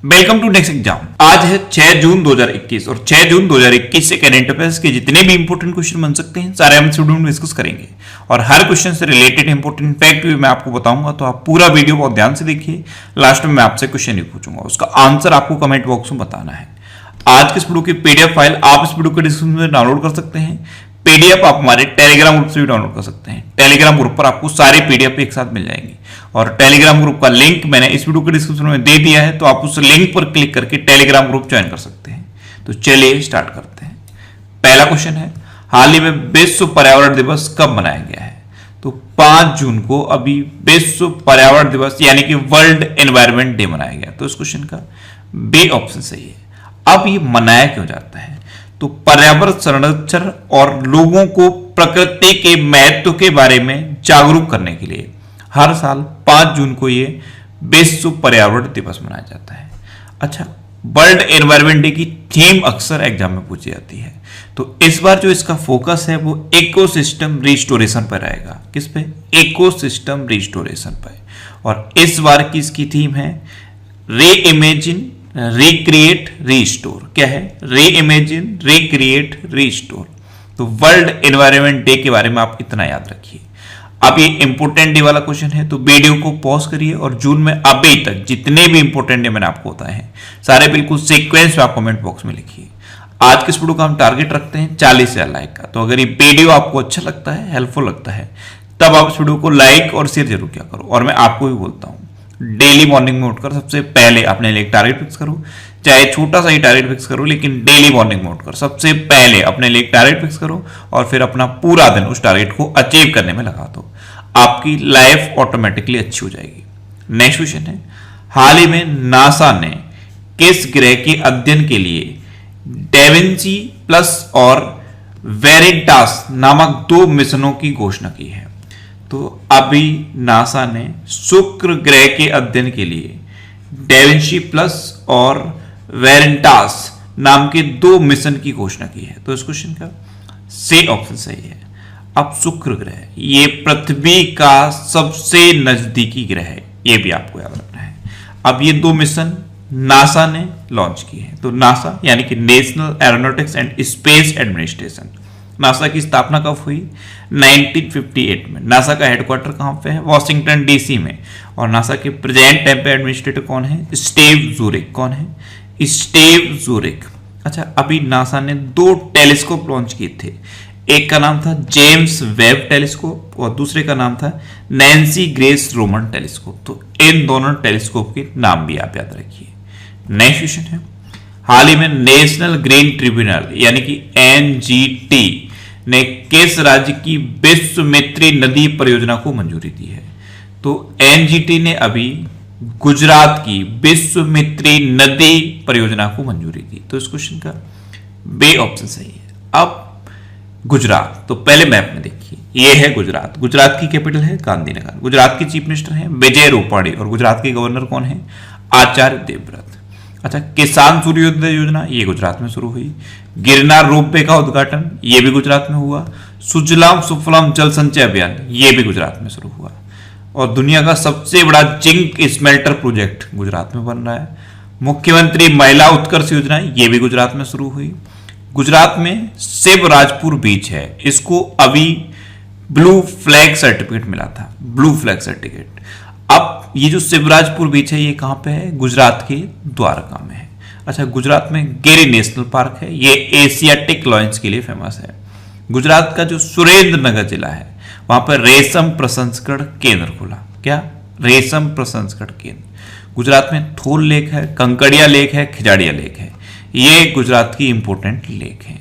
Welcome to next exam. आज है 6 जून 2021 और 6 जून 2021 से करंट अफेयर्स के जितने भी इंपोर्टेंट क्वेश्चन बन सकते हैं सारे हम स्टूडेंट में डिस्कस करेंगे और हर क्वेश्चन से रिलेटेड इंपोर्टेंट फैक्ट भी मैं आपको बताऊंगा, तो आप पूरा वीडियो बहुत ध्यान से देखिए। लास्ट में मैं आपसे क्वेश्चन ही पूछूंगा, उसका आंसर आपको कमेंट बॉक्स में बताना है। आज के इस वीडियो की पीडीएफ फाइल आप इस वीडियो के डिस्क्रिप्शन में डाउनलोड कर सकते हैं। पीडीएफ आप हमारे टेलीग्राम ग्रुप से भी डाउनलोड कर सकते हैं। टेलीग्राम ग्रुप पर आपको सारे पीडीएफ एक साथ मिल जाएंगे और टेलीग्राम ग्रुप का लिंक मैंने इस वीडियो के डिस्क्रिप्शन में दे दिया है, तो आप उस लिंक पर क्लिक करके टेलीग्राम ग्रुप ज्वाइन कर सकते हैं। तो चलिए स्टार्ट करते हैं। पहला क्वेश्चन है, हाल ही में विश्व पर्यावरण दिवस कब मनाया गया है? तो 5 जून को अभी विश्व पर्यावरण दिवस यानी कि वर्ल्ड एनवायरनमेंट डे मनाया गया। तो इस क्वेश्चन का बी ऑप्शन सही है। अब ये मनाया क्यों जाता है? तो पर्यावरण संरक्षण और लोगों को प्रकृति के महत्व के बारे में जागरूक करने के लिए हर साल 5 जून को ये विश्व पर्यावरण दिवस मनाया जाता है। अच्छा, वर्ल्ड एनवायरनमेंट डे की थीम अक्सर एग्जाम में पूछी जाती है, तो इस बार जो इसका फोकस है वो इकोसिस्टम रिस्टोरेशन पर रहेगा। किस पे? इकोसिस्टम रिस्टोरेशन पर। और इस बार की इसकी थीम है री इमेजिन रिक्रिएट रिस्टोर। क्या है? री इमेजिन रिक्रिएट रिस्टोर। तो वर्ल्ड एनवायरनमेंट डे के बारे में आप इतना याद रखिए। अब ये इंपोर्टेंट डे वाला क्वेश्चन है, तो वीडियो को पॉज करिए और जून में अभी तक जितने भी इंपोर्टेंट डे मैंने आपको बताए हैं सारे बिल्कुल सीक्वेंस में आप कमेंट बॉक्स में लिखिए। आज के इस वीडियो का हम टारगेट रखते हैं 40,000 लाइक का। तो अगर ये वीडियो आपको अच्छा लगता है, हेल्पफुल लगता है, तब आप इस वीडियो को लाइक और शेयर जरूर किया करो। और मैं आपको भी बोलता हूँ, डेली मॉर्निंग में उठकर सबसे पहले अपने लिए एक टारगेट फिक्स करो, चाहे छोटा सा ही टारगेट फिक्स करो, लेकिन डेली मॉर्निंग में उठकर सबसे पहले अपने लिए एक टारगेट फिक्स करो और फिर अपना पूरा दिन उस टारगेट को अचीव करने में लगा दो। आपकी लाइफ ऑटोमेटिकली अच्छी हो जाएगी। नेक्स्ट क्वेश्चन है, हाल ही में नासा ने किस ग्रह के अध्ययन के लिए डेविंची प्लस और वेरिटास नामक 2 मिशनों की घोषणा की है? तो अभी नासा ने शुक्र ग्रह के अध्ययन के लिए डेविंची प्लस और वेरिटास नाम के 2 मिशन की घोषणा की है। तो इस क्वेश्चन का सी ऑप्शन सही है। अब शुक्र ग्रह ये पृथ्वी का सबसे नजदीकी ग्रह है, ये भी आपको याद रखना है। अब ये 2 मिशन नासा ने लॉन्च किए हैं। तो नासा यानी कि national aeronautics and space administration, NASA की स्थापना कब हुई? 1958 में। नासा का हेडक्वार्टर कहां पे है? वॉशिंगटन डीसी में। और नासा के प्रेजेंट टाइम पे एडमिनिस्ट्रेटर कौन है? Steve Zurich. कौन है? Steve Zurich. अच्छा, अभी नासा ने 2 टेलीस्कोप लॉन्च किए थे। एक का नाम था जेम्स वेब टेलीस्कोप और दूसरे का नाम था नैन्सी ग्रेस रोमन टेलीस्कोप। तो इन दोनों टेलीस्कोप के नाम भी आप याद रखिए। नेक्स्ट क्वेश्चन है, हाल ही में नेशनल ग्रीन ट्रिब्यूनल यानी कि एनजीटी ने किस राज्य की विश्वामित्री नदी परियोजना को मंजूरी दी है? तो एनजीटी ने अभी गुजरात की विश्वामित्री नदी परियोजना को मंजूरी दी। तो इस क्वेश्चन का बी ऑप्शन सही है। अब गुजरात, तो पहले मैप में देखिए, ये है गुजरात। गुजरात की कैपिटल है गांधीनगर। गुजरात की चीफ मिनिस्टर है विजय रूपाणी और गुजरात के गवर्नर कौन है? आचार्य देवव्रत। अच्छा, किसान सूर्योदय योजना ये गुजरात में शुरू हुई। गिरनार रोपवे का उद्घाटन ये भी गुजरात में हुआ। सुजलाम सुफलाम जल संचय अभियान ये भी गुजरात में शुरू हुआ। और दुनिया का सबसे बड़ा जिंक स्मेल्टर प्रोजेक्ट गुजरात में बन रहा है। मुख्यमंत्री महिला उत्कर्ष योजना ये भी गुजरात में शुरू हुई। गुजरात में शिवराजपुर बीच है, इसको अभी ब्लू फ्लैग सर्टिफिकेट मिला था, ब्लू फ्लैग सर्टिफिकेट। अब ये जो शिवराजपुर बीच है ये कहां पे है? गुजरात के द्वारका में है। अच्छा, गुजरात में गिर नेशनल पार्क है, ये एशियाटिक लॉयंस के लिए फेमस है। गुजरात का जो सुरेंद्र नगर जिला है वहां पर रेशम प्रसंस्करण केंद्र खुला। क्या? रेशम प्रसंस्करण केंद्र। गुजरात में थोल लेक है, कंकड़िया लेक है, खिजाड़िया लेक है, ये गुजरात की इंपोर्टेंट लेक है।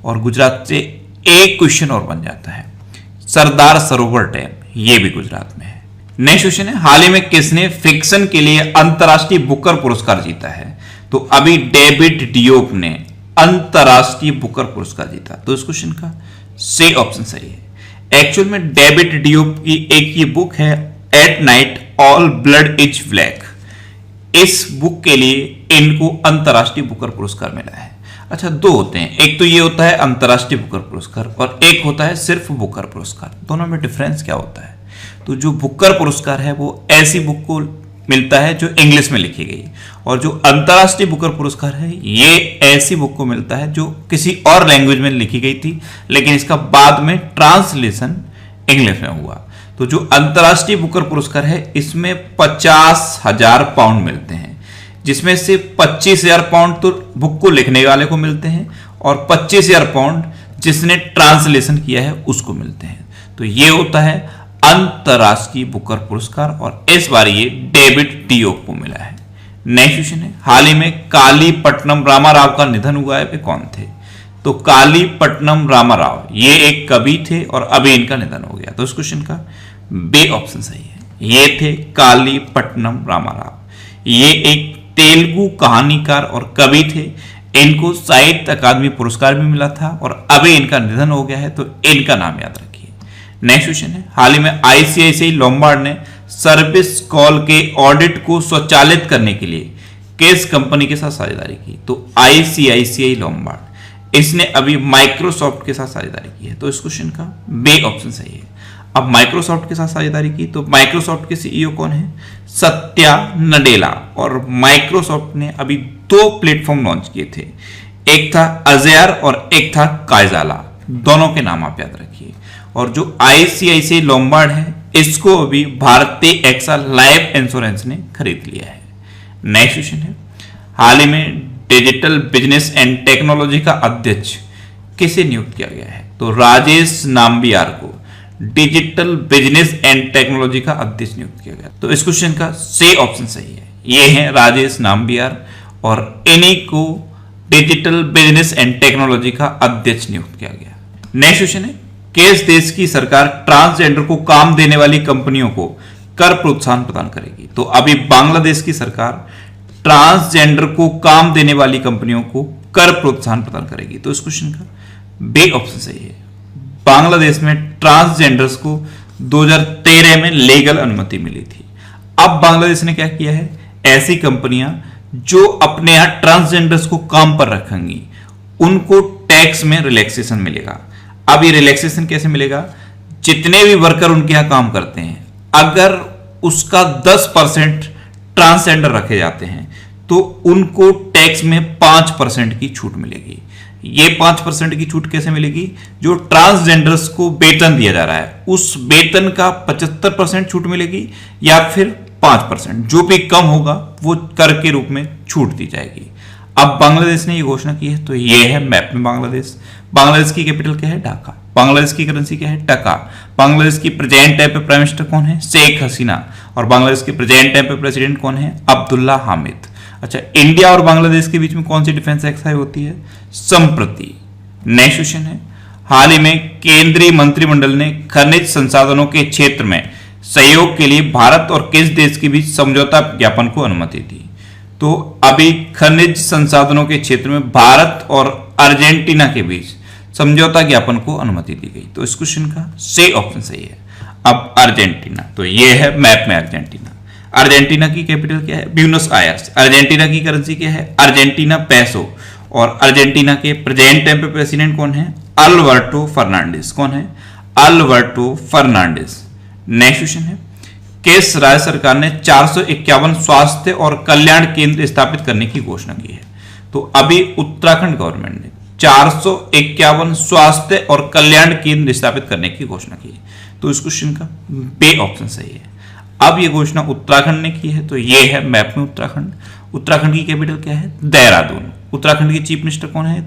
और गुजरात से एक क्वेश्चन और बन जाता है, सरदार सरोवर डैम ये भी गुजरात में है। नेक्स्ट क्वेश्चन है, हाल ही में किसने फिक्शन के लिए अंतरराष्ट्रीय बुकर पुरस्कार जीता है? तो अभी डेविड डियोप ने अंतरराष्ट्रीय बुकर पुरस्कार जीता। तो इस क्वेश्चन का सी ऑप्शन सही है। एक्चुअल में डेविड डियोप की एक ये बुक है at night all blood is black. इस बुक के लिए इनको अंतरराष्ट्रीय बुकर पुरस्कार मिला है। अच्छा, 2 होते हैं, एक तो ये होता है अंतरराष्ट्रीय बुकर पुरस्कार और एक होता है सिर्फ बुकर पुरस्कार। दोनों में डिफरेंस क्या होता है? तो जो बुकर पुरस्कार है वो ऐसी बुक को मिलता है जो इंग्लिश में लिखी गई, और जो अंतर्राष्ट्रीय बुकर पुरस्कार है ये ऐसी बुक को मिलता है जो किसी और लैंग्वेज में लिखी गई थी लेकिन इसका बाद में ट्रांसलेशन इंग्लिश में हुआ। तो जो अंतर्राष्ट्रीय बुकर पुरस्कार है इसमें 50,000 पाउंड मिलते हैं, जिसमें से 25,000 पाउंड तो बुक को लिखने वाले को मिलते हैं और 25,000 पाउंड जिसने ट्रांसलेशन किया है उसको मिलते हैं। तो ये होता है अंतर्राष्ट्रीय बुकर पुरस्कार, और इस बार ये डेविड डियोप को मिला है। नेक्स्ट क्वेश्चन है, हाल ही में कालीपट्टनम रामाराव का निधन हुआ है, वे कौन थे? तो कालीपट्टनम रामाराव ये एक कवि थे और अभी इनका निधन हो गया। तो इस क्वेश्चन का बी ऑप्शन सही है, ये थे कालीपट्टनम रामाराव। ये एक तेलुगु कहानीकार और कवि थे, इनको साहित्य अकादमी पुरस्कार भी मिला था और अभी इनका निधन हो गया है, तो इनका नाम याद रखिए। नेक्स्ट क्वेश्चन है, हाल ही में आईसीआईसीआई लोम्बार्ड ने सर्विस कॉल के ऑडिट को स्वचालित करने के लिए किस कंपनी के साथ साझेदारी की? तो आईसीआईसीआई लोम्बार्ड, इसने अभी माइक्रोसॉफ्ट के साथ साझेदारी की है। तो इस क्वेश्चन का बी ऑप्शन सही है। अब माइक्रोसॉफ्ट के साथ साझेदारी की, तो माइक्रोसॉफ्ट के सीईओ कौन है? सत्या नडेला। और माइक्रोसॉफ्ट ने अभी 2 प्लेटफॉर्म लॉन्च किए थे, एक था अज़ेर और एक था काइजाला, दोनों के नाम आप याद रखिए। और जो आईसीआईसीआई लोम्बार्ड है इसको अभी भारतीय एक्सा लाइफ इंश्योरेंस ने खरीद लिया है। नेक्स्ट क्वेश्चन है, हाल ही में डिजिटल बिजनेस एंड टेक्नोलॉजी का अध्यक्ष किसे नियुक्त किया गया है? तो राजेश नाम्बियार को डिजिटल बिजनेस एंड टेक्नोलॉजी का अध्यक्ष नियुक्त किया गया। तो इस क्वेश्चन का सी ऑप्शन सही है, ये है राजेश नाम्बियार और इन्हीं को डिजिटल बिजनेस एंड टेक्नोलॉजी का अध्यक्ष नियुक्त किया गया। नेक्स्ट क्वेश्चन है, किस देश की सरकार ट्रांसजेंडर को काम देने वाली कंपनियों को कर प्रोत्साहन प्रदान करेगी? तो अभी बांग्लादेश की सरकार ट्रांसजेंडर को काम देने वाली कंपनियों को कर प्रोत्साहन प्रदान करेगी। तो इस क्वेश्चन का बी ऑप्शन सही है, बांग्लादेश में ट्रांसजेंडर्स को 2013 में लीगल अनुमति मिली थी। अब बांग्लादेश ने क्या किया है, ऐसी कंपनियां जो अपने यहां ट्रांसजेंडर्स को काम पर रखेंगी उनको टैक्स में रिलैक्सेशन मिलेगा। अब ये रिलैक्सेशन कैसे मिलेगा? जितने भी वर्कर उनके यहां काम करते हैं अगर उसका 10% ट्रांसजेंडर रखे जाते हैं तो उनको टैक्स में 5% की छूट मिलेगी। ये 5% की छूट कैसे मिलेगी? जो ट्रांसजेंडर्स को वेतन दिया जा रहा है उस वेतन का 75% छूट मिलेगी या फिर 5%, जो भी कम होगा वो कर के रूप में छूट दी जाएगी। अब बांग्लादेश ने ये घोषणा की है, तो ये है मैप में बांग्लादेश। बांग्लादेश की कैपिटल क्या है? ढाका। बांग्लादेश की करेंसी क्या है? टका। बांग्लादेश की प्रेजेंट टाइम पे प्राइम मिनिस्टर कौन है? शेख हसीना। और बांग्लादेश के प्रेजेंट टाइम पे प्रेसिडेंट कौन है? अब्दुल्ला हामिद। अच्छा, इंडिया और बांग्लादेश के बीच में कौन सी डिफेंस एक्सरसाइज होती है? संप्रति। नेक्स्ट क्वेश्चन है, हाल ही में केंद्रीय मंत्रिमंडल ने खनिज संसाधनों के क्षेत्र में सहयोग के लिए भारत और किस देश के बीच समझौता ज्ञापन को अनुमति दी? तो अभी खनिज संसाधनों के क्षेत्र में भारत और अर्जेंटीना के बीच समझौता ज्ञापन को अनुमति दी गई। तो इस क्वेश्चन का सी ऑप्शन सही है। अब अर्जेंटीना, तो ये है मैप में अर्जेंटीना। अर्जेंटीना की कैपिटल क्या है? Buenos Aires. अर्जेंटीना की करेंसी क्या है? अर्जेंटीना पैसो। और अर्जेंटीना के प्रेजेंट टाइम पे प्रेसिडेंट कौन है? अल्बर्टो फर्नांडिस। कौन है? अल्बर्टो फर्नांडिस। नेक्स्ट क्वेश्चन है, किस राज्य सरकार ने 451 स्वास्थ्य और कल्याण केंद्र स्थापित करने की घोषणा की है? तो अभी उत्तराखंड गवर्नमेंट ने 451 स्वास्थ्य और कल्याण केंद्र स्थापित करने की घोषणा की है। तो इस क्वेश्चन का बी ऑप्शन सही है। अब ये घोषणा उत्तराखंड ने की है, तो ये है मैप में उत्तराखंड। उत्तराखंड की कैपिटल क्या है? देहरादून। उत्तराखंड के चीफ मिनिस्टर कौन है?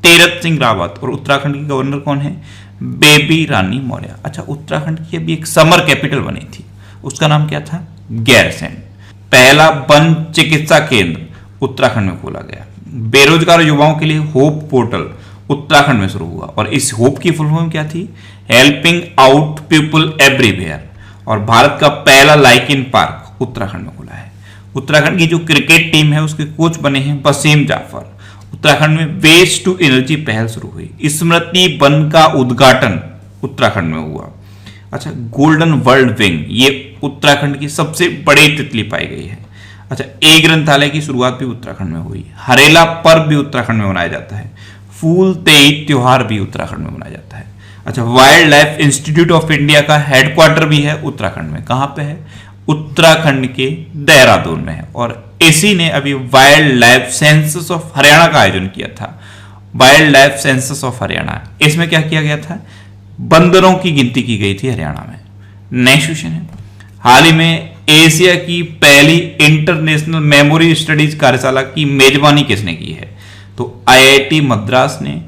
तीरथ सिंह रावत। और उत्तराखंड की गवर्नर कौन है? बेबी रानी मौर्य। अच्छा, उत्तराखंड की अभी एक समर कैपिटल बनी थी, उसका नाम क्या था? गैरसैंण। पहला वन चिकित्सा केंद्र उत्तराखंड में खोला गया। बेरोजगार युवाओं के लिए होप पोर्टल उत्तराखंड में शुरू हुआ और इस होप की फुल फॉर्म क्या थी? Helping out people everywhere. और भारत का पहला लाइकिन पार्क उत्तराखंड में खुला है। उत्तराखंड की जो क्रिकेट टीम है उसके कोच बने हैं वसीम जाफर। उत्तराखंड में वेस्ट टू एनर्जी पहल शुरू हुई। स्मृति वन का उद्घाटन उत्तराखंड में हुआ। अच्छा, गोल्डन वर्ल्ड विंग ये उत्तराखंड की सबसे बड़ी तितली पाई गई है। अच्छा, ए ग्रंथालय की शुरुआत भी उत्तराखंड में हुई। हरेला पर्व भी उत्तराखंड में मनाया जाता है। फूल तेई त्योहार भी उत्तराखंड में मनाया जाता है। अच्छा, wild life institute of India का हेडक्वार्टर भी है उत्तराखंड में। कहां पे है? उत्तराखंड के देहरादून में है। और इसी ने अभी wild life census of Haryana का आयोजन किया था। Wild life census of Haryana, इसमें क्या किया गया था, बंदरों की गिनती की गई थी हरियाणा में। नेक्स्ट क्वेश्चन है, हाल ही में एशिया की पहली इंटरनेशनल मेमोरी स्टडीज कार्यशाला की मेजबानी किसने की है? तो आईआईटी मद्रास ने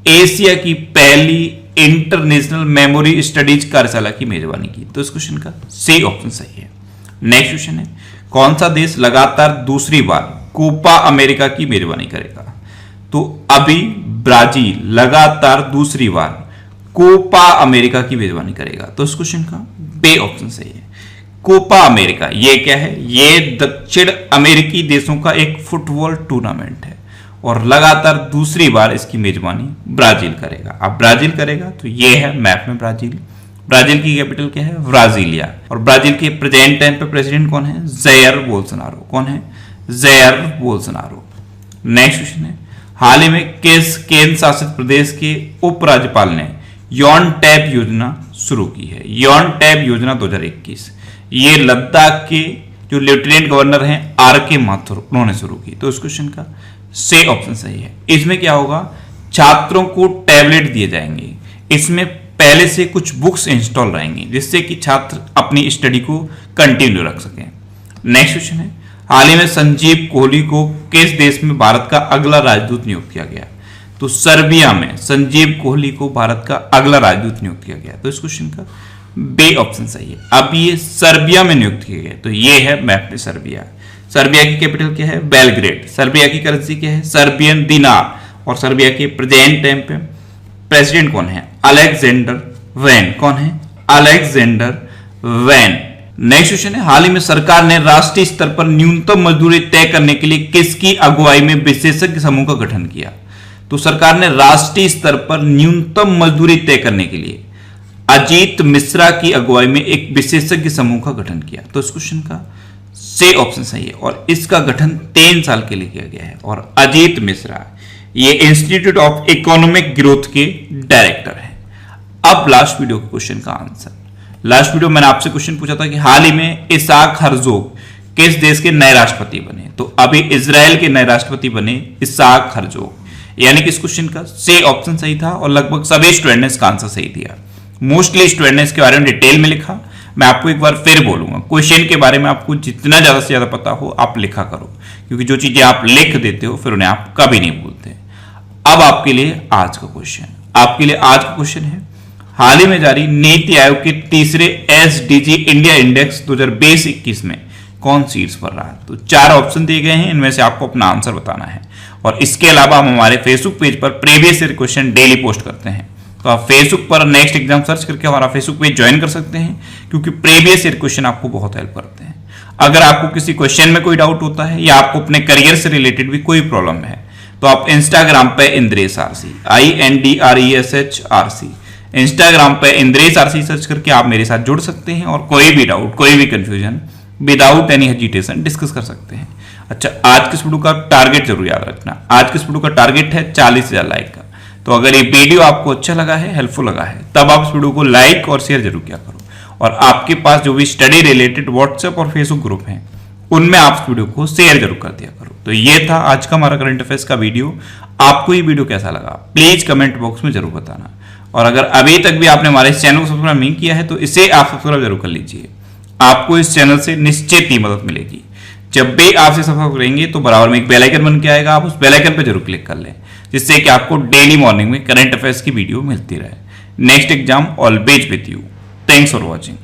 एशिया की पहली इंटरनेशनल मेमोरी स्टडीज कार्यशाला की मेजबानी की। तो इस क्वेश्चन का सी ऑप्शन सही है। नेक्स्ट क्वेश्चन है, कौन सा देश लगातार दूसरी बार कोपा अमेरिका की मेजबानी करेगा? तो अभी ब्राजील लगातार दूसरी बार कोपा अमेरिका की मेजबानी करेगा। तो इस क्वेश्चन का बी ऑप्शन सही है। कोपा अमेरिका ये क्या है? ये दक्षिण अमेरिकी देशों का एक फुटबॉल टूर्नामेंट है और लगातार दूसरी बार इसकी मेजबानी ब्राजील करेगा। अब ब्राजील करेगा तो ये है मैप में ब्राजील। ब्राजील की कैपिटल क्या है? ब्राजीलिया। और ब्राजील के प्रेजेंट टाइम पे प्रेसिडेंट कौन है? Jair Bolsonaro. कौन है? Jair Bolsonaro. नेक्स्ट क्वेश्चन है, हाल ही में किस केंद्र शासित प्रदेश के उपराज्यपाल ने यौन टैब योजना शुरू की है? यौन टैब योजना 2021 ये लद्दाख के जो लेफ्टिनेंट गवर्नर हैं आर.के. माथुर, उन्होंने शुरू की। तो इस क्वेश्चन का सी ऑप्शन सही है। इसमें क्या होगा, छात्रों को टैबलेट दिए जाएंगे, इसमें पहले से कुछ बुक्स इंस्टॉल रहेंगी जिससे कि छात्र अपनी स्टडी को कंटिन्यू रख सकें। नेक्स्ट क्वेश्चन है, हाल ही में संजीव कोहली को किस देश में भारत का अगला राजदूत नियुक्त किया गया? तो सर्बिया में संजीव कोहली को भारत का अगला राजदूत नियुक्त किया गया। तो इस क्वेश्चन का बी ऑप्शन सही है। अब ये सर्बिया में नियुक्त किए गए, तो ये है मैप में सर्बिया। सर्बिया की कैपिटल क्या है? बेलग्रेड। सर्बिया की करेंसी क्या है? सर्बियन दिनार। और सर्बिया के प्रेजेंट टाइम पे प्रेसिडेंट कौन है? Alexander Van. कौन है? Alexander van. नेक्स्ट क्वेश्चन है, हाल ही में सरकार ने राष्ट्रीय स्तर पर न्यूनतम मजदूरी तय करने के लिए किसकी अगुवाई में विशेषज्ञ समूह का गठन किया? तो सरकार ने राष्ट्रीय स्तर पर न्यूनतम मजदूरी तय करने के लिए अजीत मिश्रा की अगुवाई में एक विशेषज्ञ समूह का गठन किया। तो इस क्वेश्चन का सी ऑप्शन सही है और इसका गठन 3 साल के लिए किया गया है। और अजीत मिश्रा ये इंस्टीट्यूट ऑफ इकोनॉमिक ग्रोथ के डायरेक्टर हैं। अब लास्ट वीडियो के क्वेश्चन का आंसर। लास्ट वीडियो मैंने आपसे क्वेश्चन पूछा था कि हाल ही में इसाक हर्जोग किस देश के नए राष्ट्रपति बने? तो अभी इजराइल के नए राष्ट्रपति बने इसाक हर्जोग, यानी कि इस क्वेश्चन का सी ऑप्शन सही था और लगभग सभी स्टूडेंट ने इसका आंसर सही दिया। मोस्टली स्टूडेंट ने इसके बारे में डिटेल में लिखा। मैं आपको एक बार फिर बोलूंगा, क्वेश्चन के बारे में आपको जितना ज्यादा से ज्यादा पता हो आप लिखा करो, क्योंकि जो चीजें आप लिख देते हो फिर उन्हें आप कभी नहीं भूलते। अब आपके लिए आज का क्वेश्चन है, हाल ही में जारी नीति आयोग के तीसरे एसडीजी इंडिया इंडेक्स 2020-21 में कौन शीर्ष पर रहा? तो 4 ऑप्शन दिए गए हैं, इनमें से आपको अपना आंसर बताना है। और इसके अलावा हम हमारे फेसबुक पेज पर previous year question daily post करते हैं, तो आप फेसबुक पर नेक्स्ट एग्जाम सर्च करके हमारा फेसबुक पेज ज्वाइन कर सकते हैं, क्योंकि प्रीवियस ईयर क्वेश्चन आपको बहुत हेल्प करते हैं। अगर आपको किसी क्वेश्चन में कोई डाउट होता है या आपको अपने करियर से रिलेटेड भी कोई प्रॉब्लम है तो आप इंस्टाग्राम पे इंद्रेश आरसी INDRESH इंस्टाग्राम पे इंद्रेश आरसी सर्च करके आप मेरे साथ जुड़ सकते हैं और कोई भी डाउट, कोई भी confusion without any hesitation discuss कर सकते हैं। अच्छा, आज के वीडियो का टारगेट जरूर याद रखना। आज के वीडियो का टारगेट है 40,000 लाइक का। तो अगर ये वीडियो आपको अच्छा लगा है, हेल्पफुल लगा है, तब आप इस वीडियो को लाइक और शेयर जरूर किया करो। और आपके पास जो भी स्टडी रिलेटेड व्हाट्सएप और फेसबुक ग्रुप हैं उनमें आप इस वीडियो को शेयर जरूर कर दिया करो। तो ये था आज का हमारा करंट अफेयर्स का वीडियो। आपको ये वीडियो कैसा लगा प्लीज कमेंट बॉक्स में जरूर बताना। और अगर अभी तक भी आपने हमारे इस चैनल को सब्सक्राइब नहीं किया है तो इसे आप सब्सक्राइब जरूर कर लीजिए। आपको इस चैनल से निश्चित ही मदद मिलेगी। जब भी आपसे सब्सक्राइब करेंगे तो बराबर में एक बेल आइकन बन के आएगा, आप उस बेल आइकन पर जरूर क्लिक कर लें, जिससे कि आपको डेली मॉर्निंग में करंट अफेयर्स की वीडियो मिलती रहे। Next exam always with you. Thanks for watching.